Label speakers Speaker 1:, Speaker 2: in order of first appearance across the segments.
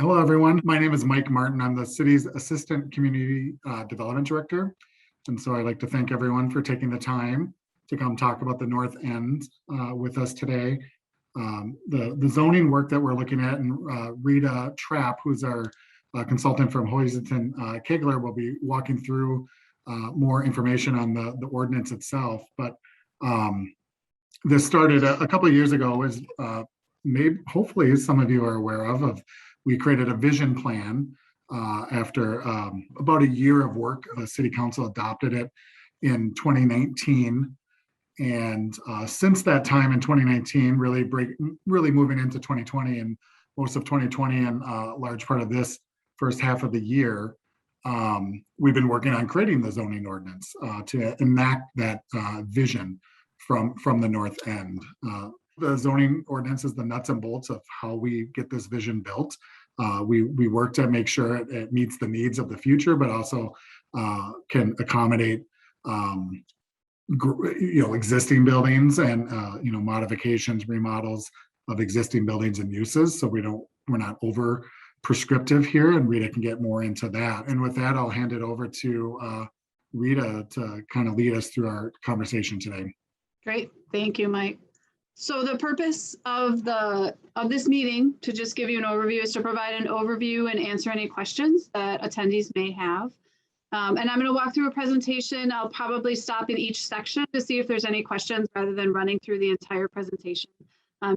Speaker 1: Hello, everyone. My name is Mike Martin. I'm the city's Assistant Community Development Director. And so I'd like to thank everyone for taking the time to come talk about the North End with us today. The zoning work that we're looking at, and Rita Trapp, who's our consultant from Hoyzington Kegler, will be walking through more information on the ordinance itself. But this started a couple of years ago, as maybe hopefully some of you are aware of. We created a vision plan after about a year of work. The city council adopted it in 2019. And since that time in 2019, really moving into 2020 and most of 2020 and a large part of this first half of the year, we've been working on creating the zoning ordinance to enact that vision from the North End. The zoning ordinance is the nuts and bolts of how we get this vision built. We work to make sure it meets the needs of the future, but also can accommodate existing buildings and modifications, remodels of existing buildings and uses. So we're not over prescriptive here, and Rita can get more into that. And with that, I'll hand it over to Rita to kind of lead us through our conversation today.
Speaker 2: Great, thank you, Mike. So the purpose of this meeting, to just give you an overview, is to provide an overview and answer any questions that attendees may have. And I'm going to walk through a presentation. I'll probably stop in each section to see if there's any questions rather than running through the entire presentation,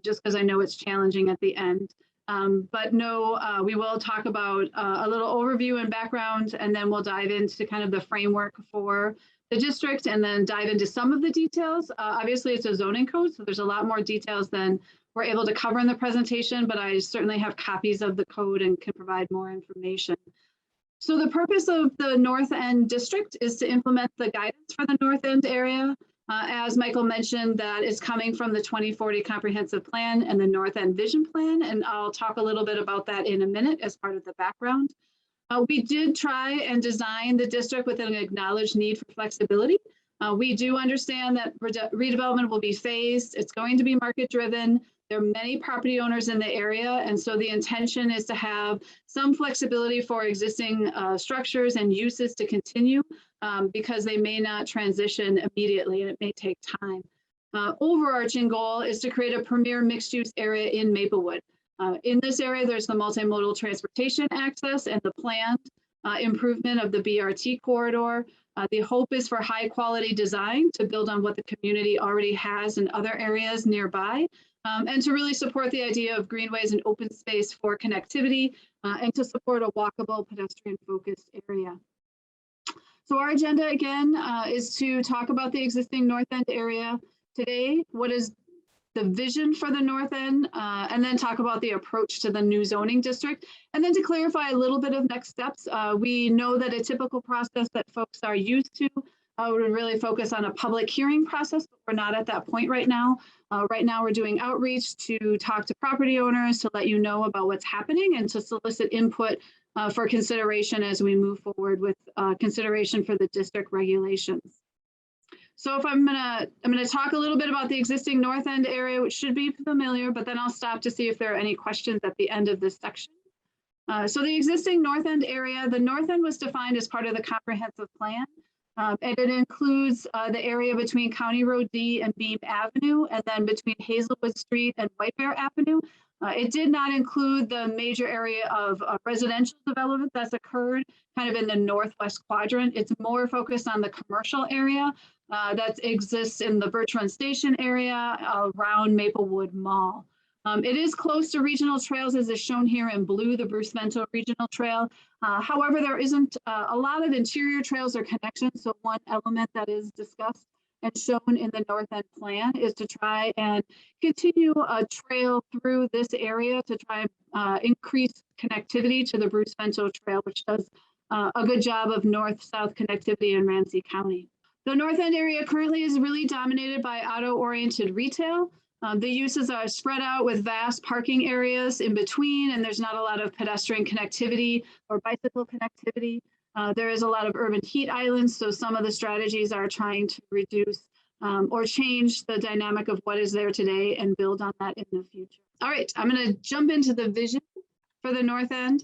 Speaker 2: just because I know it's challenging at the end. But no, we will talk about a little overview and background, and then we'll dive into kind of the framework for the district and then dive into some of the details. Obviously, it's a zoning code, so there's a lot more details than we're able to cover in the presentation, but I certainly have copies of the code and can provide more information. So the purpose of the North End District is to implement the guidance for the North End area. As Michael mentioned, that is coming from the 2040 Comprehensive Plan and the North End Vision Plan, and I'll talk a little bit about that in a minute as part of the background. We did try and design the district with an acknowledged need for flexibility. We do understand that redevelopment will be phased. It's going to be market driven. There are many property owners in the area, and so the intention is to have some flexibility for existing structures and uses to continue because they may not transition immediately and it may take time. Overarching goal is to create a premier mixed-use area in Maplewood. In this area, there's the multimodal transportation access and the planned improvement of the BRT corridor. The hope is for high quality design to build on what the community already has in other areas nearby, and to really support the idea of greenways and open space for connectivity and to support a walkable, pedestrian focused area. So our agenda again is to talk about the existing North End area today, what is the vision for the North End, and then talk about the approach to the new zoning district. And then to clarify a little bit of next steps, we know that a typical process that folks are used to would really focus on a public hearing process, but we're not at that point right now. Right now we're doing outreach to talk to property owners, to let you know about what's happening and to solicit input for consideration as we move forward with consideration for the district regulations. So if I'm gonna talk a little bit about the existing North End area, which should be familiar, but then I'll stop to see if there are any questions at the end of this section. So the existing North End area, the North End was defined as part of the comprehensive plan, and it includes the area between County Road D and Beam Avenue, and then between Hazelwood Street and White Bear Avenue. It did not include the major area of residential development that's occurred kind of in the northwest quadrant. It's more focused on the commercial area that exists in the Birch Run Station area around Maplewood Mall. It is close to regional trails, as is shown here in blue, the Bruce Vento Regional Trail. However, there isn't a lot of interior trails or connections, so one element that is discussed and shown in the North End plan is to try and continue a trail through this area to try and increase connectivity to the Bruce Vento Trail, which does a good job of north-south connectivity in Ramsey County. The North End area currently is really dominated by auto-oriented retail. The uses are spread out with vast parking areas in between, and there's not a lot of pedestrian connectivity or bicycle connectivity. There is a lot of urban heat islands, so some of the strategies are trying to reduce or change the dynamic of what is there today and build on that in the future. All right, I'm going to jump into the vision. for the North End.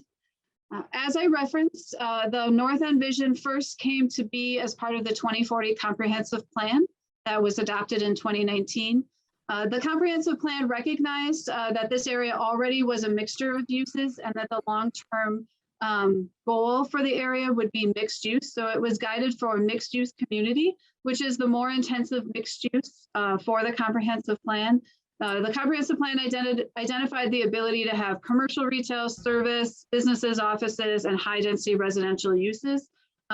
Speaker 2: As I referenced, the North End vision first came to be as part of the 2040 comprehensive plan that was adopted in 2019. The comprehensive plan recognized that this area already was a mixture of uses and that the long-term goal for the area would be mixed use. So it was guided for a mixed use community, which is the more intensive mixed use for the comprehensive plan. The comprehensive plan identified the ability to have commercial, retail, service, businesses, offices, and high density residential uses.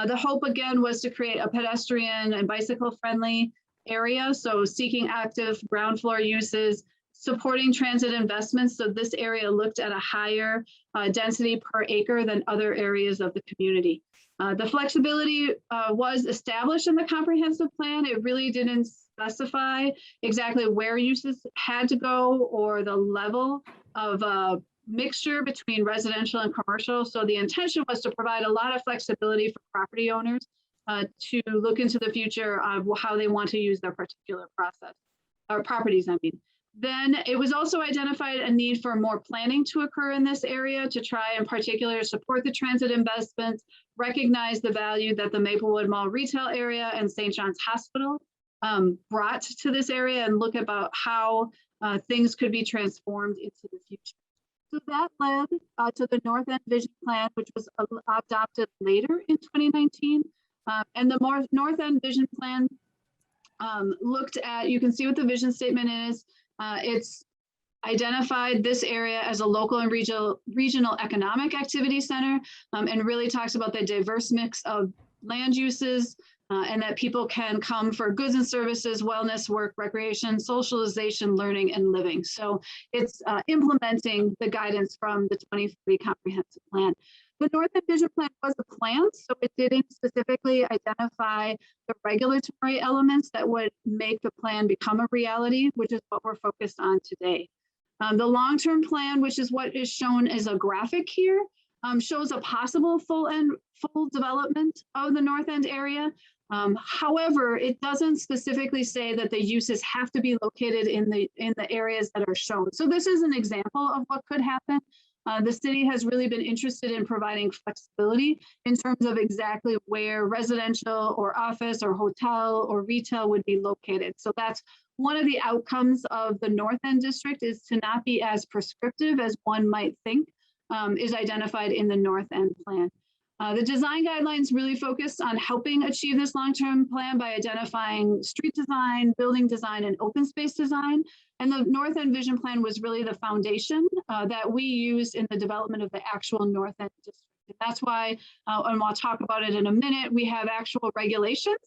Speaker 2: The hope again was to create a pedestrian and bicycle friendly area. So seeking active ground floor uses, supporting transit investments. So this area looked at a higher density per acre than other areas of the community. The flexibility was established in the comprehensive plan. It really didn't specify exactly where uses had to go or the level of mixture between residential and commercial. So the intention was to provide a lot of flexibility for property owners to look into the future of how they want to use their particular process or properties, I mean. Then it was also identified a need for more planning to occur in this area to try in particular support the transit investments, recognize the value that the Maplewood Mall retail area and St. John's Hospital brought to this area and look about how things could be transformed into the future. So that led to the North End Vision Plan, which was adopted later in 2019. And the North End Vision Plan looked at, you can see what the vision statement is. It's identified this area as a local and regional economic activity center and really talks about the diverse mix of land uses and that people can come for goods and services, wellness, work, recreation, socialization, learning, and living. So it's implementing the guidance from the 2040 comprehensive plan. The North End Vision Plan was a plan, so it didn't specifically identify the regulatory elements that would make the plan become a reality, which is what we're focused on today. The long-term plan, which is what is shown as a graphic here, shows a possible full development of the North End area. However, it doesn't specifically say that the uses have to be located in the areas that are shown. So this is an example of what could happen. The city has really been interested in providing flexibility in terms of exactly where residential or office or hotel or retail would be located. So that's one of the outcomes of the North End district, is to not be as prescriptive as one might think is identified in the North End plan. The design guidelines really focused on helping achieve this long-term plan by identifying street design, building design, and open space design. And the North End Vision Plan was really the foundation that we used in the development of the actual North End district. And that's why, and I'll talk about it in a minute, we have actual regulations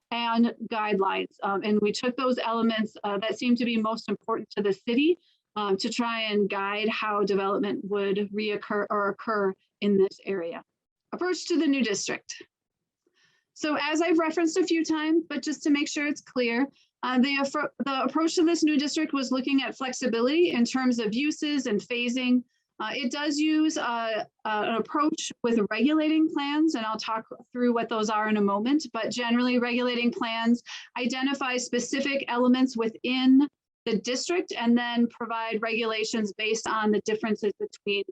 Speaker 2: and guidelines. And we took those elements that seem to be most important to the city to try and guide how development would reoccur or occur in this area. Approach to the new district. So as I've referenced a few times, but just to make sure it's clear, the approach to this new district was looking at flexibility in terms of uses and phasing. It does use an approach with regulating plans, and I'll talk through what those are in a moment, but generally regulating plans identify specific elements within the district and then provide regulations based on the differences between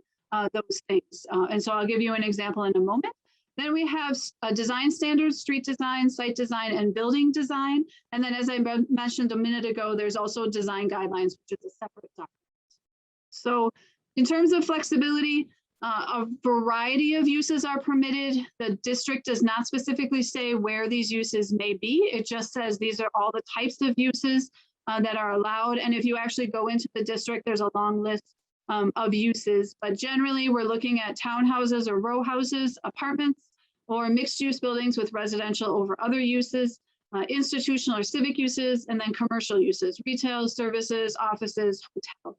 Speaker 2: those things. And so I'll give you an example in a moment. Then we have design standards, street design, site design, and building design. And then as I mentioned a minute ago, there's also design guidelines, which is a separate document. So in terms of flexibility, a variety of uses are permitted. The district does not specifically say where these uses may be. It just says these are all the types of uses that are allowed. And if you actually go into the district, there's a long list of uses, but generally we're looking at townhouses or row houses, apartments, or mixed use buildings with residential over other uses, institutional or civic uses, and then commercial uses, retail, services, offices, hotel.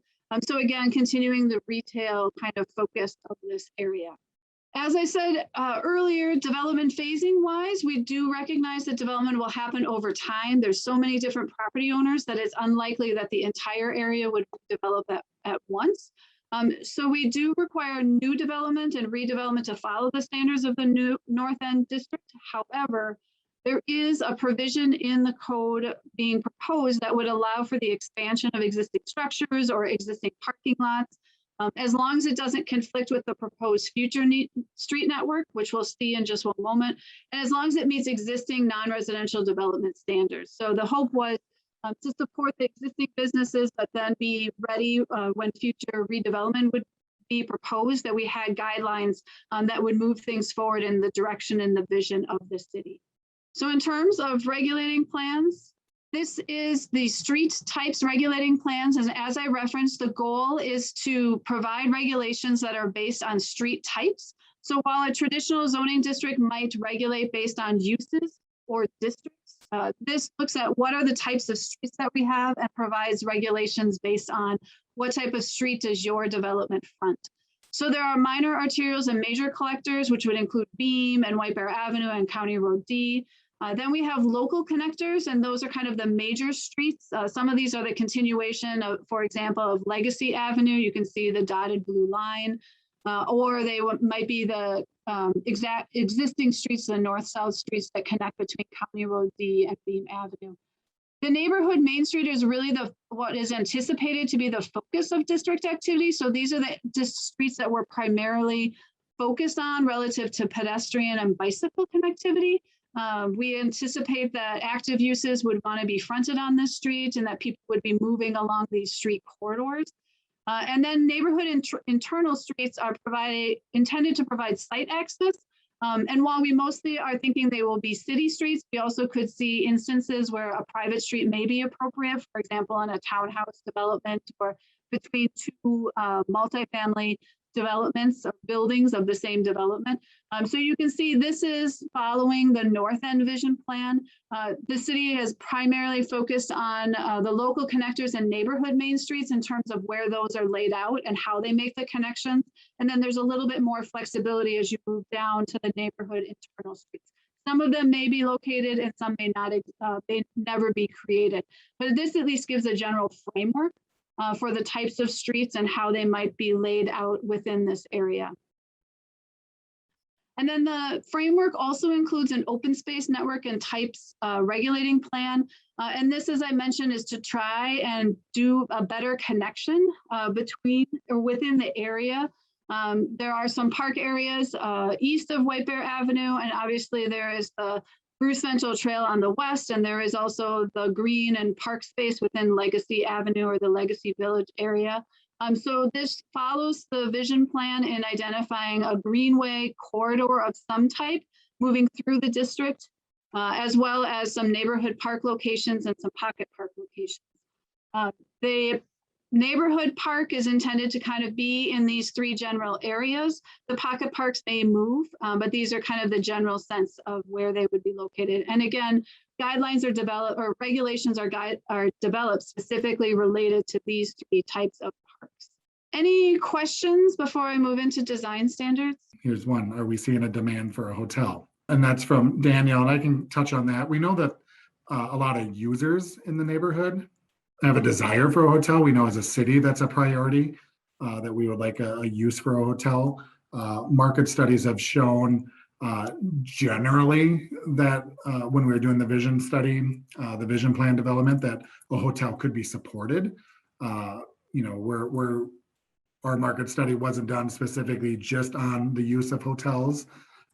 Speaker 2: So again, continuing the retail kind of focus of this area. As I said earlier, development phasing wise, we do recognize that development will happen over time. There's so many different property owners that it's unlikely that the entire area would develop at once. So we do require new development and redevelopment to follow the standards of the new North End district. However, there is a provision in the code being proposed that would allow for the expansion of existing structures or existing parking lots as long as it doesn't conflict with the proposed future street network, which we'll see in just one moment, and as long as it meets existing non-residential development standards. So the hope was to support the existing businesses, but then be ready when future redevelopment would be proposed, that we had guidelines that would move things forward in the direction and the vision of the city. So in terms of regulating plans, this is the street types regulating plans. And as I referenced, the goal is to provide regulations that are based on street types. So while a traditional zoning district might regulate based on uses or districts, this looks at what are the types of streets that we have and provides regulations based on what type of street does your development front. So there are minor arterials and major collectors, which would include Beam and White Bear Avenue and County Road D. Then we have local connectors, and those are kind of the major streets. Some of these are the continuation of, for example, of Legacy Avenue. You can see the dotted blue line, or they might be the existing streets, the north-south streets that connect between County Road D and Beam Avenue. The neighborhood Main Street is really what is anticipated to be the focus of district activity. So these are the streets that we're primarily focused on relative to pedestrian and bicycle connectivity. We anticipate that active uses would want to be fronted on this street and that people would be moving along these street corridors. And then neighborhood internal streets are intended to provide site access. And while we mostly are thinking they will be city streets, we also could see instances where a private street may be appropriate, for example, in a townhouse development or between two multifamily developments or buildings of the same development. So you can see this is following the North End Vision Plan. The city has primarily focused on the local connectors and neighborhood main streets in terms of where those are laid out and how they make the connections. And then there's a little bit more flexibility as you move down to the neighborhood internal streets. Some of them may be located and some may not, may never be created. But this at least gives a general framework for the types of streets and how they might be laid out within this area. And then the framework also includes an open space network and types regulating plan. And this, as I mentioned, is to try and do a better connection between or within the area. There are some park areas east of White Bear Avenue, and obviously there is the Bruce Ventral Trail on the west, and there is also the green and park space within Legacy Avenue or the Legacy Village area. So this follows the vision plan in identifying a greenway corridor of some type moving through the district, as well as some neighborhood park locations and some pocket park locations. The neighborhood park is intended to kind of be in these three general areas. The pocket parks may move, but these are kind of the general sense of where they would be located. And again, guidelines are developed, or regulations are developed specifically related to these three types of parks. Any questions before I move into design standards?
Speaker 1: Here's one. Are we seeing a demand for a hotel? And that's from Danielle, and I can touch on that. We know that a lot of users in the neighborhood have a desire for a hotel. We know as a city that's a priority, that we would like a use for a hotel. Market studies have shown generally that when we were doing the vision study, the vision plan development, that a hotel could be supported. You know, our market study wasn't done specifically just on the use of hotels,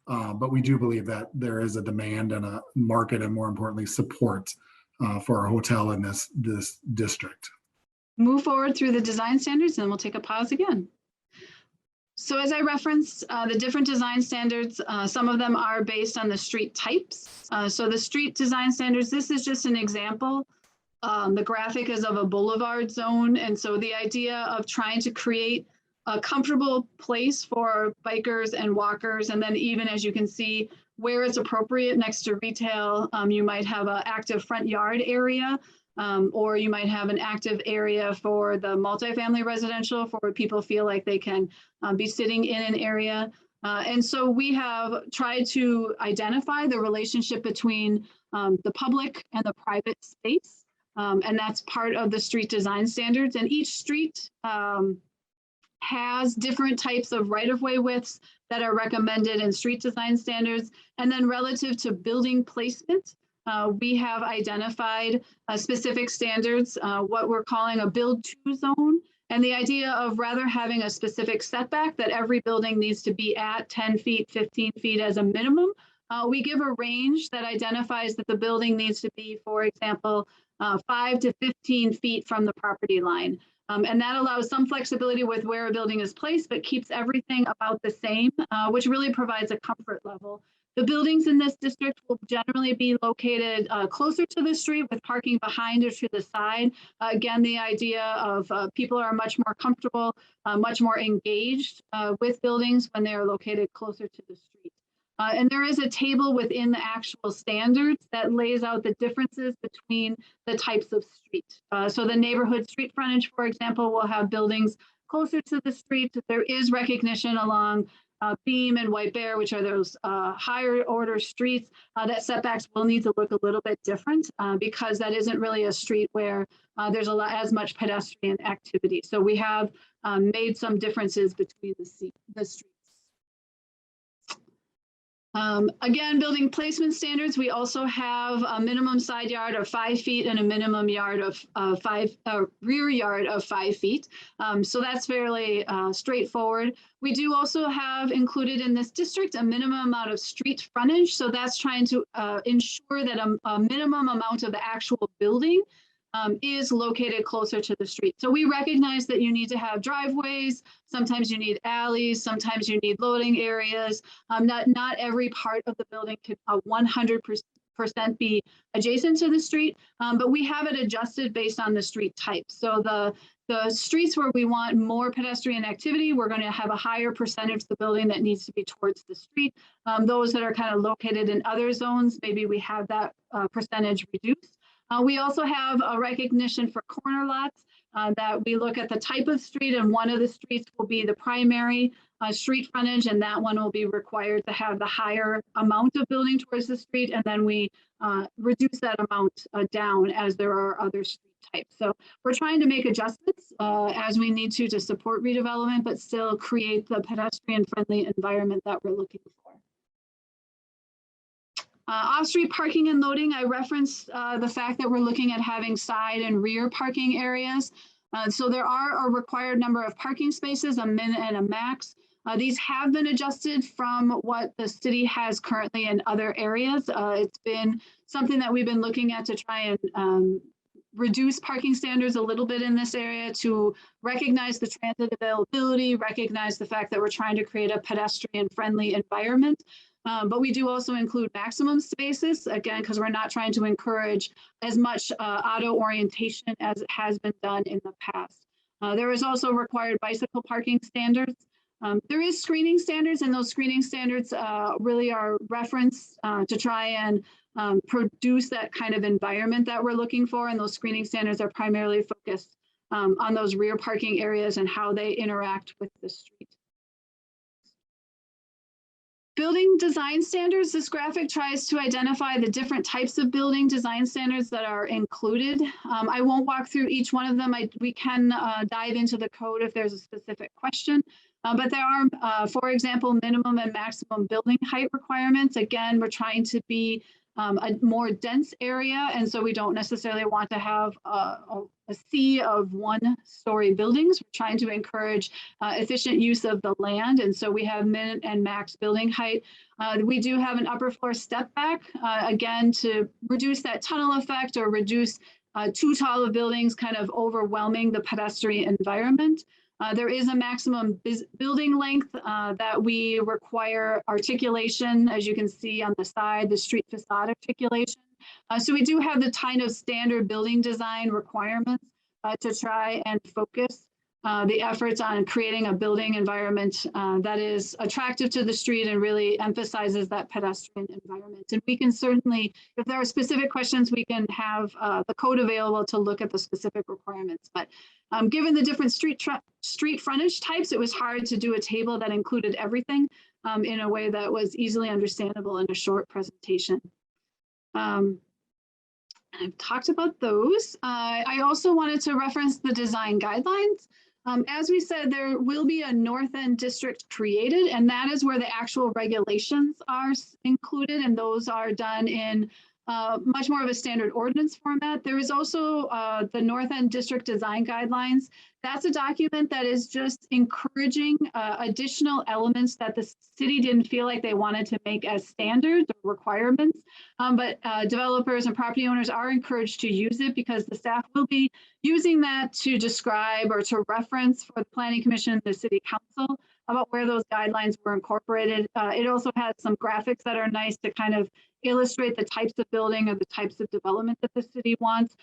Speaker 1: but we do believe that there is a demand and a market, and more importantly, support for a hotel in this district.
Speaker 2: Move forward through the design standards, and we'll take a pause again. So as I referenced, the different design standards, some of them are based on the street types. So the street design standards, this is just an example. The graphic is of a boulevard zone. And so the idea of trying to create a comfortable place for bikers and walkers, and then even as you can see, where it's appropriate next to retail, you might have an active front yard area, or you might have an active area for the multifamily residential for where people feel like they can be sitting in an area. And so we have tried to identify the relationship between the public and the private space. And that's part of the street design standards. And each street has different types of right-of-way widths that are recommended in street design standards. And then relative to building placement, we have identified specific standards, what we're calling a build to zone. And the idea of rather having a specific setback that every building needs to be at 10 feet, 15 feet as a minimum, we give a range that identifies that the building needs to be, for example, 5 to 15 feet from the property line. And that allows some flexibility with where a building is placed, but keeps everything about the same, which really provides a comfort level. The buildings in this district will generally be located closer to the street with parking behind or to the side. Again, the idea of people are much more comfortable, much more engaged with buildings when they are located closer to the street. And there is a table within the actual standards that lays out the differences between the types of street. So the neighborhood street frontage, for example, will have buildings closer to the street. There is recognition along Beam and White Bear, which are those higher order streets, that setbacks will need to look a little bit different because that isn't really a street where there's as much pedestrian activity. So we have made some differences between the streets. Again, building placement standards, we also have a minimum side yard of 5 feet and a minimum yard of rear yard of 5 feet. So that's fairly straightforward. We do also have included in this district a minimum amount of street frontage. So that's trying to ensure that a minimum amount of the actual building is located closer to the street. So we recognize that you need to have driveways, sometimes you need alleys, sometimes you need loading areas. Not every part of the building can 100% be adjacent to the street, but we have it adjusted based on the street type. So the streets where we want more pedestrian activity, we're going to have a higher percentage of the building that needs to be towards the street. Those that are kind of located in other zones, maybe we have that percentage reduced. We also have a recognition for corner lots that we look at the type of street, and one of the streets will be the primary street frontage, and that one will be required to have the higher amount of building towards the street, and then we reduce that amount down as there are other street types. So we're trying to make adjustments as we need to support redevelopment, but still create the pedestrian-friendly environment that we're looking for. Off-street parking and loading, I referenced the fact that we're looking at having side and rear parking areas. So there are a required number of parking spaces, a min and a max. These have been adjusted from what the city has currently in other areas. It's been something that we've been looking at to try and reduce parking standards a little bit in this area to recognize the transit availability, recognize the fact that we're trying to create a pedestrian-friendly environment. But we do also include maximum spaces, again, because we're not trying to encourage as much auto orientation as it has been done in the past. There is also required bicycle parking standards. There is screening standards, and those screening standards really are referenced to try and produce that kind of environment that we're looking for. And those screening standards are primarily focused on those rear parking areas and how they interact with the street. Building design standards, this graphic tries to identify the different types of building design standards that are included. I won't walk through each one of them. We can dive into the code if there's a specific question, but there are, for example, minimum and maximum building height requirements. Again, we're trying to be a more dense area, and so we don't necessarily want to have a sea of one-story buildings. We're trying to encourage efficient use of the land, and so we have min and max building height. We do have an upper floor step back, again, to reduce that tunnel effect or reduce too tall of buildings kind of overwhelming the pedestrian environment. There is a maximum building length that we require articulation, as you can see on the side, the street facade articulation. So we do have the kind of standard building design requirements to try and focus the efforts on creating a building environment that is attractive to the street and really emphasizes that pedestrian environment. And we can certainly, if there are specific questions, we can have the code available to look at the specific requirements. But given the different street frontage types, it was hard to do a table that included everything in a way that was easily understandable in a short presentation. I've talked about those. I also wanted to reference the design guidelines. As we said, there will be a North End district created, and that is where the actual regulations are included, and those are done in much more of a standard ordinance format. There is also the North End District Design Guidelines. That's a document that is just encouraging additional elements that the city didn't feel like they wanted to make as standards or requirements. But developers and property owners are encouraged to use it because the staff will be using that to describe or to reference for the Planning Commission, the City Council, about where those guidelines were incorporated. It also has some graphics that are nice to kind of illustrate the types of building or the types of development that the city wants.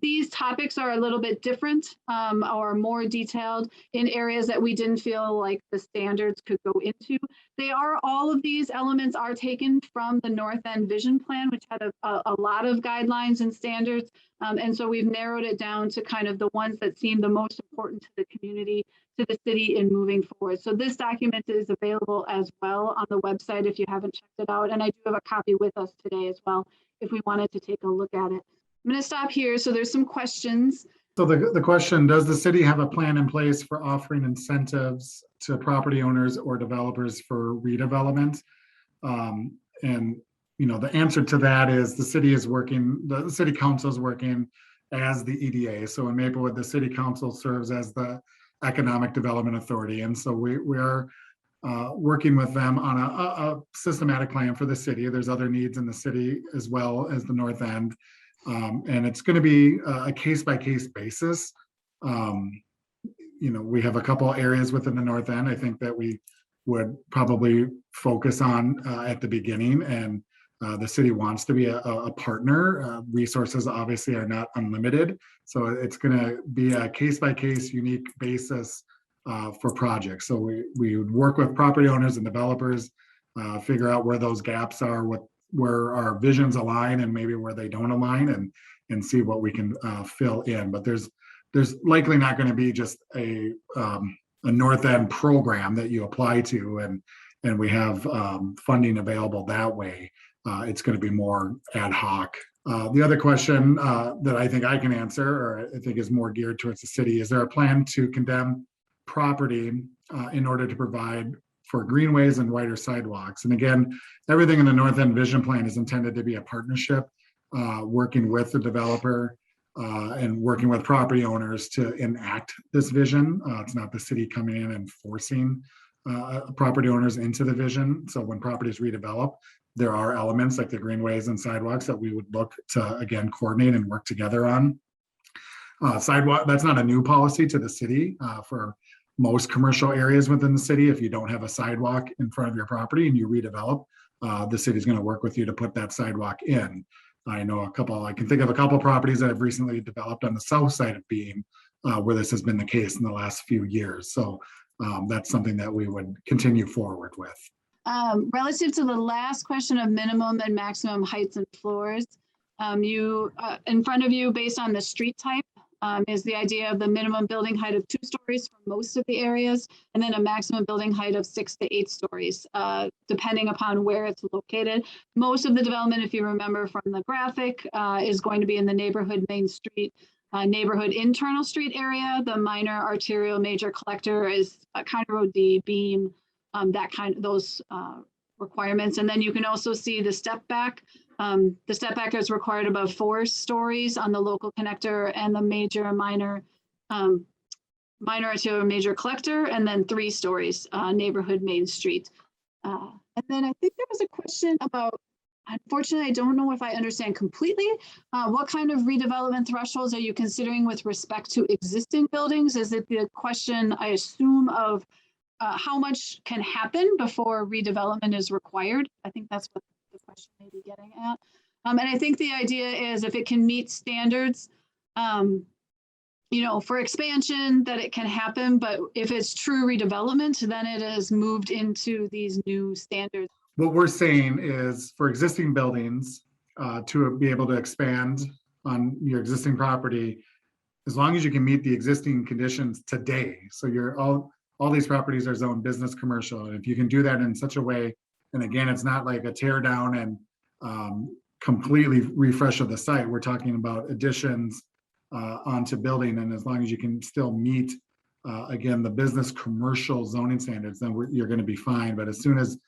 Speaker 2: These topics are a little bit different or more detailed in areas that we didn't feel like the standards could go into. All of these elements are taken from the North End Vision Plan, which had a lot of guidelines and standards. And so we've narrowed it down to kind of the ones that seem the most important to the community, to the city in moving forward. So this document is available as well on the website if you haven't checked it out. And I do have a copy with us today as well, if we wanted to take a look at it. I'm going to stop here. So there's some questions.
Speaker 1: So the question, does the city have a plan in place for offering incentives to property owners or developers for redevelopment? And the answer to that is the city council is working as the EDA. So in Maplewood, the city council serves as the economic development authority. And so we are working with them on a systematic plan for the city. There's other needs in the city as well as the North End. And it's going to be a case-by-case basis. We have a couple areas within the North End I think that we would probably focus on at the beginning, and the city wants to be a partner. Resources obviously are not unlimited, so it's going to be a case-by-case unique basis for projects. So we would work with property owners and developers, figure out where those gaps are, where our visions align and maybe where they don't align, and see what we can fill in. But there's likely not going to be just a North End program that you apply to and we have funding available that way. It's going to be more ad hoc. The other question that I think I can answer, or I think is more geared towards the city, is there a plan to condemn property in order to provide for greenways and wider sidewalks? And again, everything in the North End Vision Plan is intended to be a partnership, working with the developer and working with property owners to enact this vision. It's not the city coming in and forcing property owners into the vision. So when property is redeveloped, there are elements like the greenways and sidewalks that we would look to, again, coordinate and work together on. Sidewalk, that's not a new policy to the city. For most commercial areas within the city, if you don't have a sidewalk in front of your property and you redevelop, the city's going to work with you to put that sidewalk in. I can think of a couple properties that have recently developed on the south side of Beam where this has been the case in the last few years. So that's something that we would continue forward with.
Speaker 2: Relative to the last question of minimum and maximum heights and floors, in front of you, based on the street type, is the idea of the minimum building height of 2 stories for most of the areas, and then a maximum building height of 6 to 8 stories, depending upon where it's located. Most of the development, if you remember from the graphic, is going to be in the neighborhood Main Street, neighborhood internal street area. The minor arterial major collector is County Road D, Beam, those requirements. And then you can also see the step back. The step back is required above 4 stories on the local connector and the minor arterial major collector, and then 3 stories neighborhood Main Street. And then I think there was a question about, unfortunately, I don't know if I understand completely, what kind of redevelopment thresholds are you considering with respect to existing buildings? Is it the question, I assume, of how much can happen before redevelopment is required? I think that's what the question may be getting at. And I think the idea is if it can meet standards, for expansion, that it can happen. But if it's true redevelopment, then it is moved into these new standards.
Speaker 1: What we're saying is for existing buildings to be able to expand on your existing property, as long as you can meet the existing conditions today. So all these properties are zoned business commercial. And if you can do that in such a way, and again, it's not like a tear down and completely refresh of the site. We're talking about additions onto building. And as long as you can still meet, again, the business commercial zoning standards, then you're going to be fine. But as soon as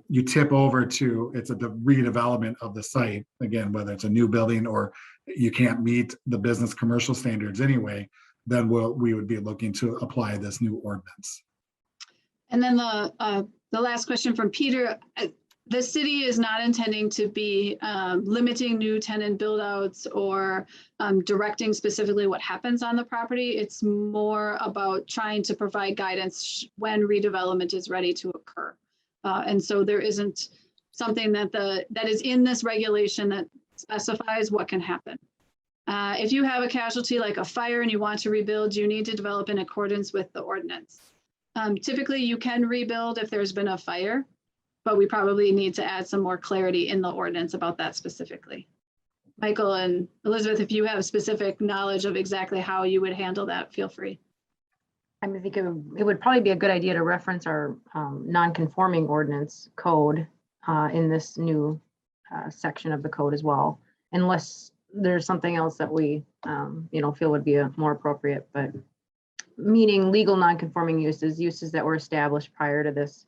Speaker 1: you tip over to it's a redevelopment of the site, again, whether it's a new building or you can't meet the business commercial standards anyway, then we would be looking to apply this new ordinance.
Speaker 2: And then the last question from Peter, the city is not intending to be limiting new tenant build outs or directing specifically what happens on the property. It's more about trying to provide guidance when redevelopment is ready to occur. And so there isn't something that is in this regulation that specifies what can happen. If you have a casualty like a fire and you want to rebuild, you need to develop in accordance with the ordinance. Typically, you can rebuild if there's been a fire, but we probably need to add some more clarity in the ordinance about that specifically. Michael and Elizabeth, if you have specific knowledge of exactly how you would handle that, feel free.
Speaker 3: I think it would probably be a good idea to reference our non-conforming ordinance code in this new section of the code as well, unless there's something else that we feel would be more appropriate. But meaning legal non-conforming uses that were established prior to this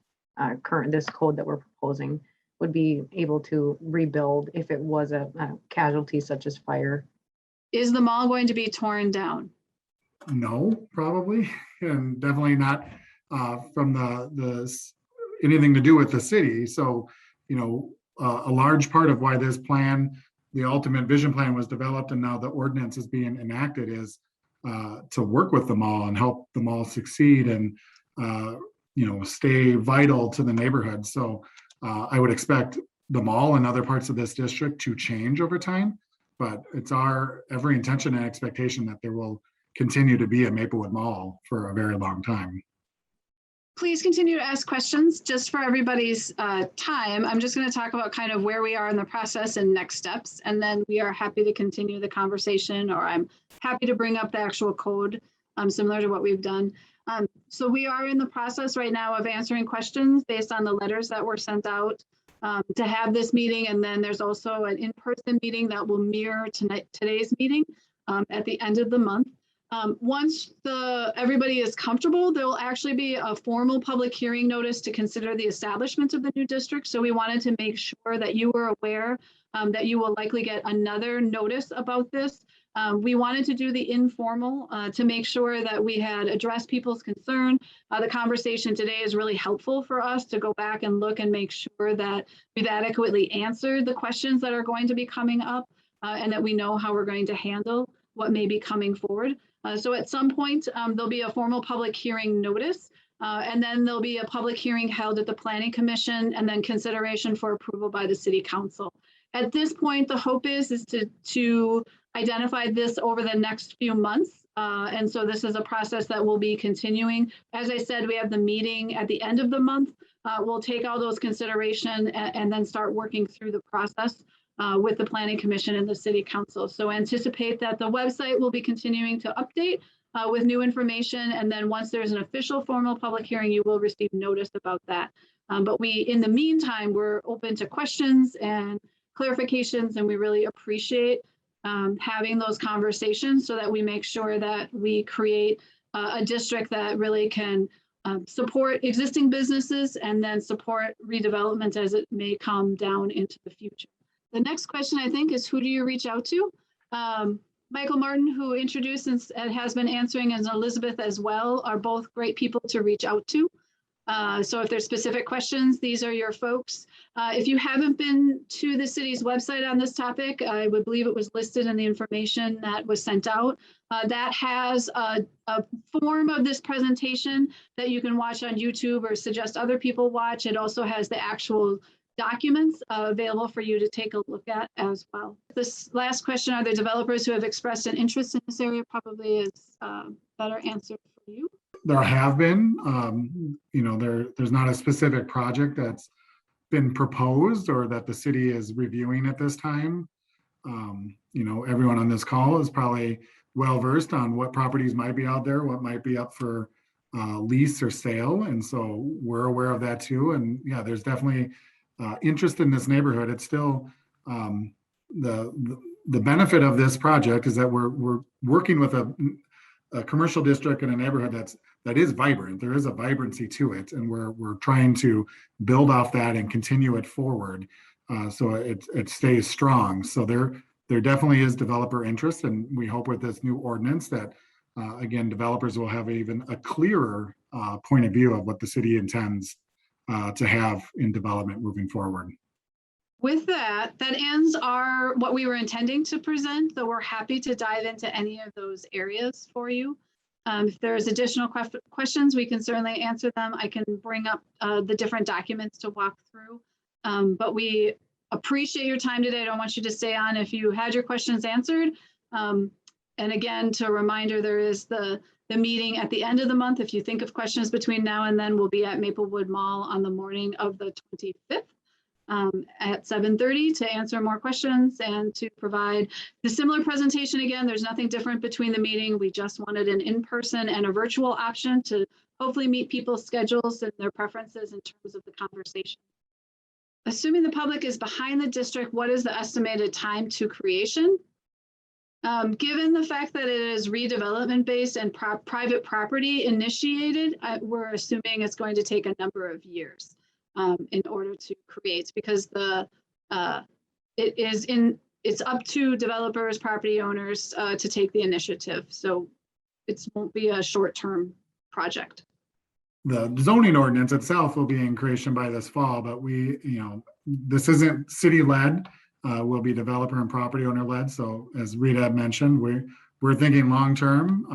Speaker 3: this code that we're proposing would be able to rebuild if it was a casualty such as fire.
Speaker 2: Is the mall going to be torn down?
Speaker 1: No, probably, and definitely not from the anything to do with the city. So, a large part of why this plan, the ultimate vision plan, was developed and now the ordinance is being enacted is to work with the mall and help the mall succeed and stay vital to the neighborhood. So I would expect the mall and other parts of this district to change over time, but it's our every intention and expectation that there will continue to be a Maplewood Mall for a very long time.
Speaker 2: Please continue to ask questions. Just for everybody's time, I'm just going to talk about kind of where we are in the process and next steps, and then we are happy to continue the conversation, or I'm happy to bring up the actual code similar to what we've done. So we are in the process right now of answering questions based on the letters that were sent out to have this meeting, and then there's also an in-person meeting that will mirror today's meeting at the end of the month. Once everybody is comfortable, there will actually be a formal public hearing notice to consider the establishment of the new district. So we wanted to make sure that you were aware that you will likely get another notice about this. We wanted to do the informal to make sure that we had addressed people's concern. The conversation today is really helpful for us to go back and look and make sure that we've adequately answered the questions that are going to be coming up and that we know how we're going to handle what may be coming forward. So at some point, there'll be a formal public hearing notice, and then there'll be a public hearing held at the Planning Commission, and then consideration for approval by the City Council. At this point, the hope is to identify this over the next few months. And so this is a process that will be continuing. As I said, we have the meeting at the end of the month. We'll take all those consideration and then start working through the process with the Planning Commission and the City Council. So anticipate that the website will be continuing to update with new information. And then once there's an official formal public hearing, you will receive notice about that. But in the meantime, we're open to questions and clarifications, and we really appreciate having those conversations so that we make sure that we create a district that really can support existing businesses and then support redevelopment as it may come down into the future. The next question, I think, is who do you reach out to? Michael Martin, who introduced and has been answering, and Elizabeth as well, are both great people to reach out to. So if there's specific questions, these are your folks. If you haven't been to the city's website on this topic, I would believe it was listed in the information that was sent out. That has a form of this presentation that you can watch on YouTube or suggest other people watch. It also has the actual documents available for you to take a look at as well. This last question, are there developers who have expressed an interest in this area? Probably is better answered for you.
Speaker 1: There have been, there's not a specific project that's been proposed or that the city is reviewing at this time. Everyone on this call is probably well-versed on what properties might be out there, what might be up for lease or sale. And so we're aware of that too. And yeah, there's definitely interest in this neighborhood. It's still the benefit of this project is that we're working with a commercial district in a neighborhood that's that is vibrant. There is a vibrancy to it, and we're trying to build off that and continue it forward, so it stays strong. So there definitely is developer interest, and we hope with this new ordinance that again, developers will have even a clearer point of view of what the city intends to have in development moving forward.
Speaker 2: With that, that ends what we were intending to present, though we're happy to dive into any of those areas for you. If there's additional questions, we can certainly answer them. I can bring up the different documents to walk through. But we appreciate your time today. I don't want you to stay on if you had your questions answered. And again, to reminder, there is the meeting at the end of the month. If you think of questions between now and then, we'll be at Maplewood Mall on the morning of the 25th. At 7:30 to answer more questions and to provide the similar presentation again. There's nothing different between the meeting. We just wanted an in-person and a virtual option to hopefully meet people's schedules and their preferences in terms of the conversation. Assuming the public is behind the district, what is the estimated time to creation? Given the fact that it is redevelopment based and private property initiated, we're assuming it's going to take a number of years. In order to create, because it's up to developers, property owners to take the initiative. So it won't be a short-term project.
Speaker 1: The zoning ordinance itself will be in creation by this fall, but this isn't city-led. Will be developer and property owner led. So as Rita mentioned, we're thinking long-term.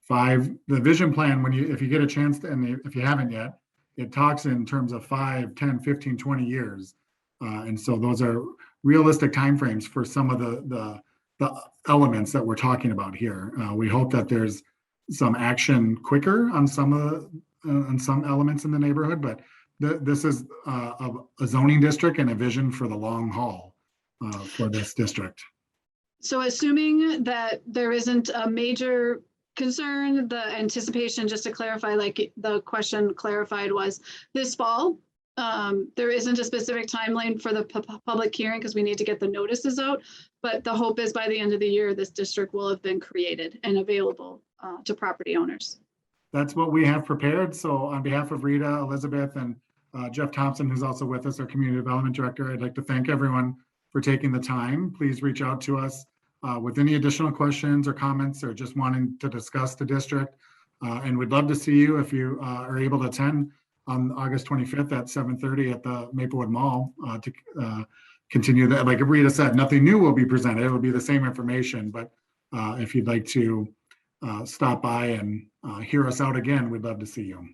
Speaker 1: The vision plan, if you get a chance to, and if you haven't yet, it talks in terms of 5, 10, 15, 20 years. And so those are realistic timeframes for some of the elements that we're talking about here. We hope that there's some action quicker on some elements in the neighborhood, but this is a zoning district and a vision for the long haul for this district.
Speaker 2: So assuming that there isn't a major concern, the anticipation, just to clarify, like the question clarified, was this fall. There isn't a specific timeline for the public hearing because we need to get the notices out, but the hope is by the end of the year, this district will have been created and available to property owners.
Speaker 1: That's what we have prepared. So on behalf of Rita, Elizabeth, and Jeff Thompson, who's also with us, our community development director, I'd like to thank everyone for taking the time. Please reach out to us with any additional questions or comments or just wanting to discuss the district. And we'd love to see you if you are able to attend on August 25th at 7:30 at the Maplewood Mall to continue that. Like Rita said, nothing new will be presented. It will be the same information, but if you'd like to stop by and hear us out again, we'd love to see you.